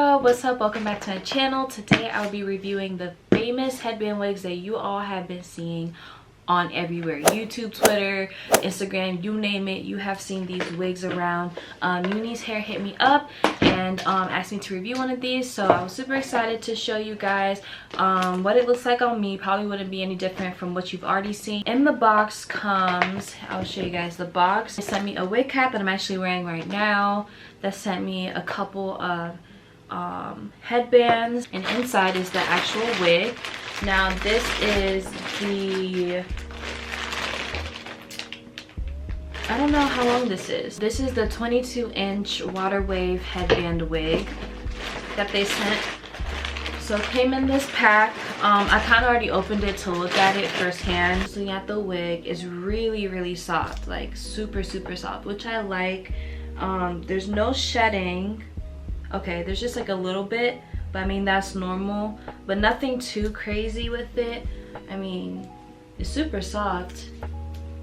y'all, what's up? Welcome back to my channel. Today I'll be reviewing the famous headband wigs that you all have been seeing on everywhere. YouTube, Twitter, Instagram, you name it, you have seen these wigs around. Uni's hair hit me up and asked me to review one of these, so I was super excited to show you guys what it looks like on me. Probably wouldn't be any different from what you've already seen. In the box comes, I'll show you guys the box. They sent me a wig cap that I'm actually wearing right now. That sent me a couple of headbands, and inside is the actual wig. Now this is the, I don't know how long this is. This is the 22-inch water wave headband wig that they sent. So it came in this pack. I kind of already opened it to look at it firsthand. Looking at the wig, is really soft, like super soft, which I like. There's no shedding. Okay, there's just like a little bit, but I mean that's normal, but nothing too crazy with it. I mean, it's super soft.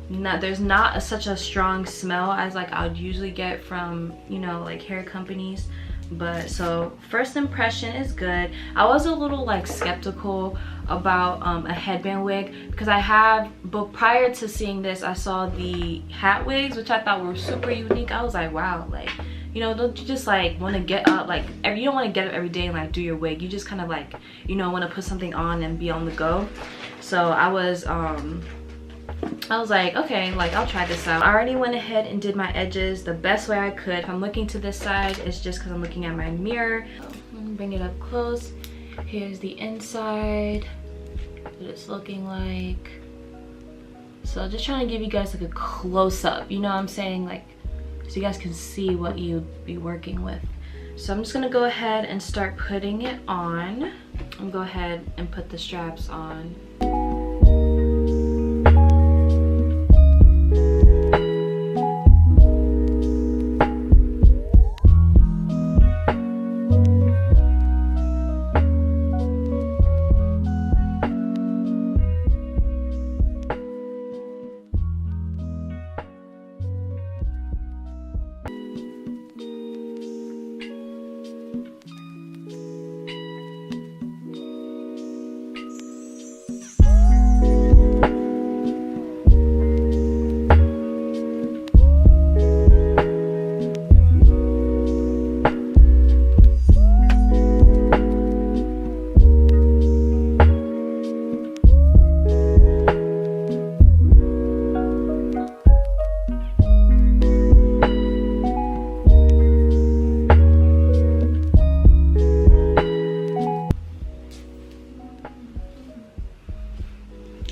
There's not such a strong smell as like I would usually get from, you know, like hair companies. But so first impression is good. I was a little like skeptical about a headband wig because but prior to seeing this, I saw the hat wigs, which I thought were super unique. I was like, wow, like, you know, don't you just like want to get up, like you don't want to get up every day and like do your wig. You just kind of like, you know, want to put something on and be on the go. So I was like, okay, like I'll try this out. I already went ahead and did my edges the best way I could. If I'm looking to this side, it's just because I'm looking at my mirror. So, bring it up close. Here's the inside, what it's looking like. So just trying to give you guys like a close-up, you know what I'm saying, like so you guys can see what you'd be working with. So I'm just gonna go ahead and start putting it on. I'm gonna go ahead and put the straps on.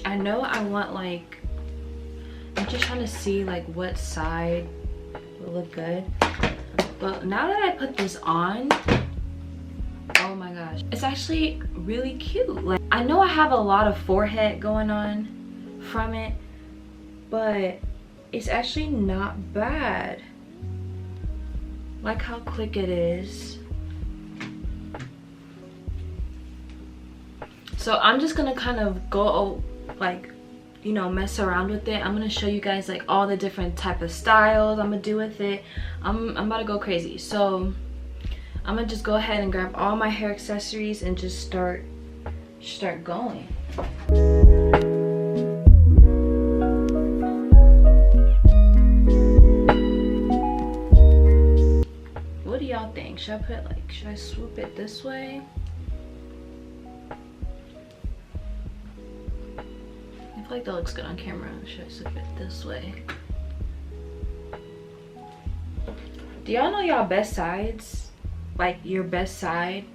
I know I want like, I'm just trying to see like what side will look good, but now that I put this on, oh my gosh, it's actually really cute. Like, I know I have a lot of forehead going on from it, but it's actually not bad. Like how quick it is. So I'm just gonna kind of go like, you know, mess around with it. I'm gonna show you guys like all the different type of styles I'm gonna do with it. I'm about to go crazy. So I'm gonna just go ahead and grab all my hair accessories and just start going. What do y'all think? Should I swoop it this way? I feel like that looks good on camera. Should I flip it this way? Do y'all know y'all best sides? Like your best side?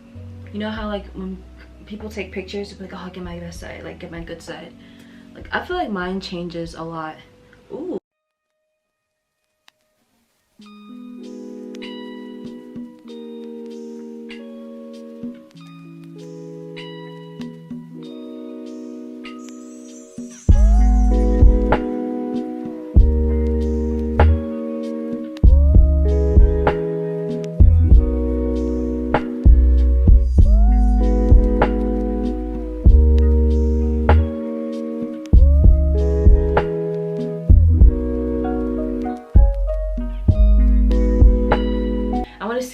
You know how like when people take pictures, they're like, oh, get my best side, like get my good side. Like I feel like mine changes a lot. Ooh.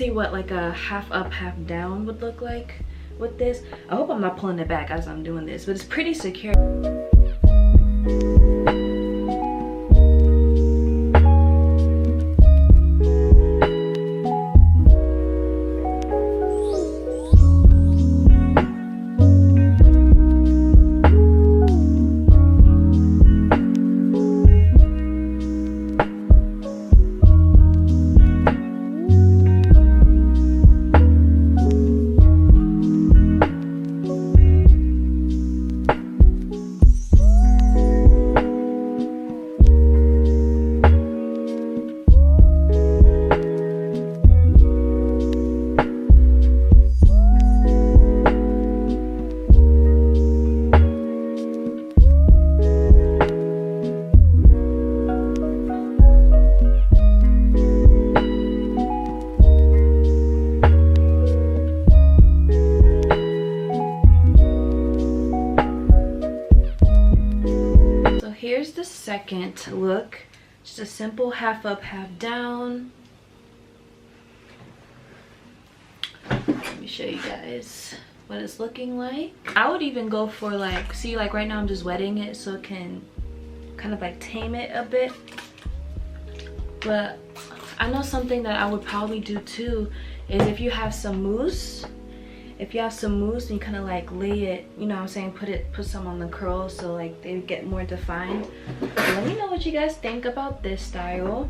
see what like a half up, half down would look like with this. I hope I'm not pulling it back as I'm doing this, but it's pretty secure. Here's the second look. Just a simple half up, half down. Let me show you guys what it's looking like. I would even go for like, see, like right now I'm just wetting it so it can kind of like tame it a bit. But I know something that I would probably do too is if you have some mousse. If you have some mousse and you kind of like lay it, you know what I'm saying, put some on the curls so like they get more defined. Let me know what you guys think about this style.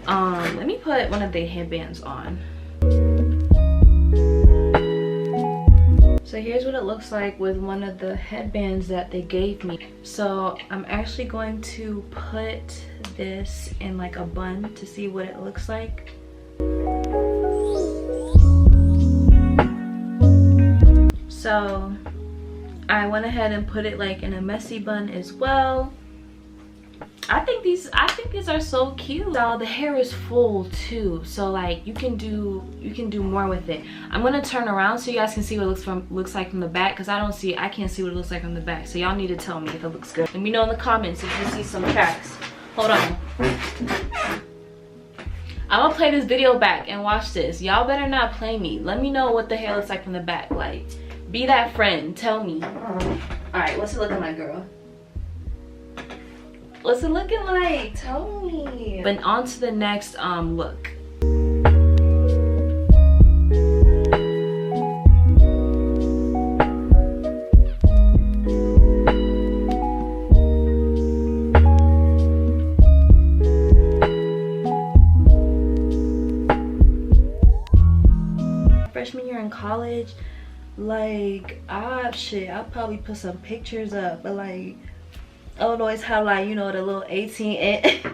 Let me put one of the headbands on. So here's what it looks like with one of the headbands that they gave me. So I'm actually going to put this in like a bun to see what it looks like. So I went ahead and put it like in a messy bun as well. I think these are so cute. So the hair is full too, so like you can do more with it. I'm gonna turn around so you guys can see what it looks like from the back, because I can't see what it looks like from the back. So y'all need to tell me if it looks good. Let me know in the comments if you see some tracks. Hold on. I'm gonna play this video back and watch this. Y'all better not play me. Let me know what the hair looks like from the back. Like, be that friend. Tell me. Alright, what's it looking like, girl? What's it looking like? Tell me. But on to the next look. Freshman year in college, like I'll probably put some pictures up, but like I would always have like, you know, the little 18-inch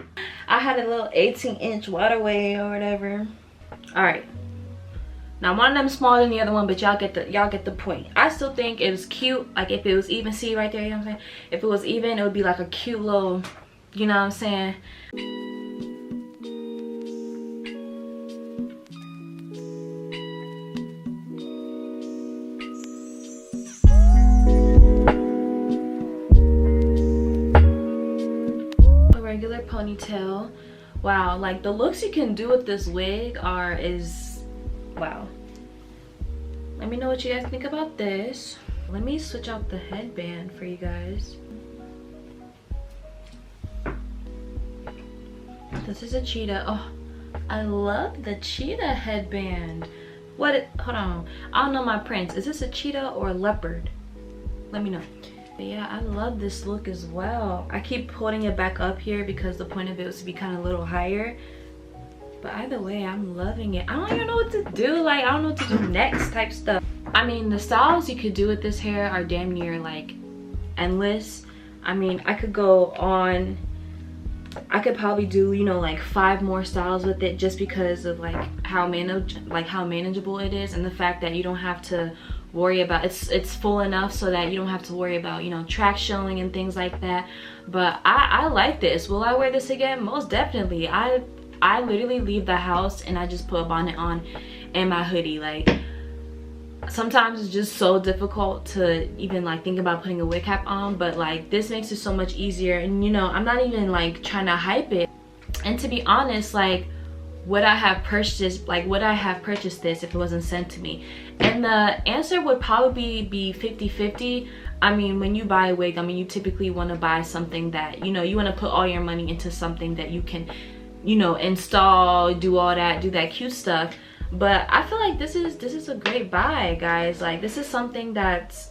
I had a little 18-inch waterway or whatever. All right, now one of them smaller than the other one, but y'all get the point. I still think it was cute. Like if it was even, see right there, you know what I'm saying, if it was even, it would be like a cute little, you know what I'm saying. Regular ponytail. Wow, like the looks you can do with this wig is wow. Let me know what you guys think about this. Let me switch out the headband for you guys. This is a cheetah. Oh, I love the cheetah headband. Hold on, I don't know my prints. Is this a cheetah or a leopard? Let me know. But yeah, I love this look as well. I keep putting it back up here because the point of it was to be kind of a little higher. But either way, I'm loving it. I don't even know what to do. Like, I don't know what to do next type stuff. I mean, the styles you could do with this hair are damn near like endless. I mean, I could go on. I could probably do, you know, like 5 more styles with it just because of like how manageable it is, and the fact that you don't have to worry about it's full enough so that you don't have to worry about, you know, track showing and things like that. But I like this. Will I wear this again? Most definitely. I literally leave the house and I just put a bonnet on and my hoodie. Like sometimes it's just so difficult to even like think about putting a wig cap on, but like this makes it so much easier. And you know, I'm not even like trying to hype it, and to be honest, like would I have purchased, like, would I have purchased this if it wasn't sent to me? And the answer would probably be 50-50. I mean, when you buy a wig, I mean, you typically want to buy something that, you know, you want to put all your money into something that you can, you know, install, do all that, do that cute stuff. But I feel like this is a great buy, guys. Like, this is something that's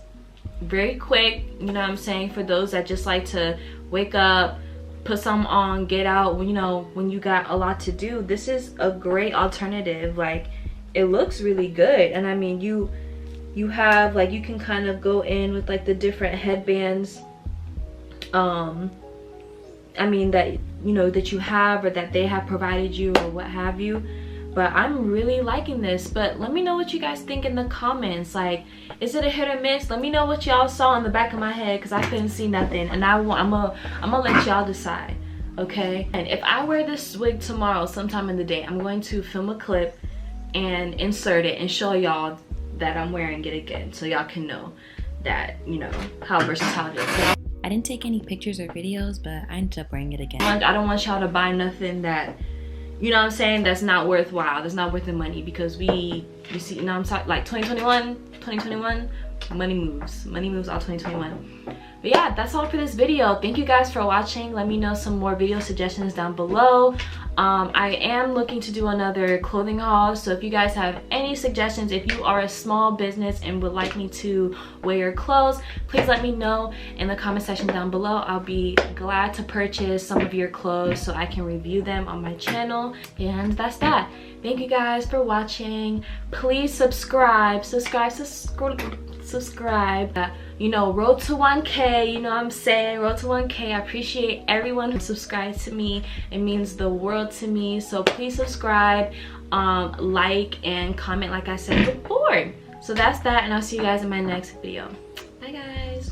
very quick, you know what I'm saying, for those that just like to wake up, put some on, get out, you know, when you got a lot to do. This is a great alternative. Like, it looks really good. And I mean, you have, like, you can kind of go in with like the different headbands, I mean, that, you know, that you have or that they have provided you or what have you. But I'm really liking this. But let me know what you guys think in the comments. Like, is it a hit or miss? Let me know what y'all saw in the back of my head, because I couldn't see nothing, and I'm gonna let y'all decide, okay? And if I wear this wig tomorrow sometime in the day, I'm going to film a clip and insert it and show y'all that I'm wearing it again, so y'all can know that, you know, how versatile it is. I didn't take any pictures or videos, but I ended up wearing it again. I don't want y'all to buy nothing that, you know what I'm saying, that's not worthwhile, that's not worth the money, because you see, you know what I'm talking, like 2021, money moves all 2021. But yeah, that's all for this video. Thank you guys for watching. Let me know some more video suggestions down below. I am looking to do another clothing haul, so if you guys have any suggestions, if you are a small business and would like me to wear your clothes, please let me know in the comment section down below. I'll be glad to purchase some of your clothes so I can review them on my channel. And that's that. Thank you guys for watching. Please subscribe. You know, road to 1K, you know what I'm saying, road to 1K. I appreciate everyone who subscribes to me. It means the world to me. So please subscribe, like, and comment like I said before. So that's that, and I'll see you guys in my next video. Bye guys.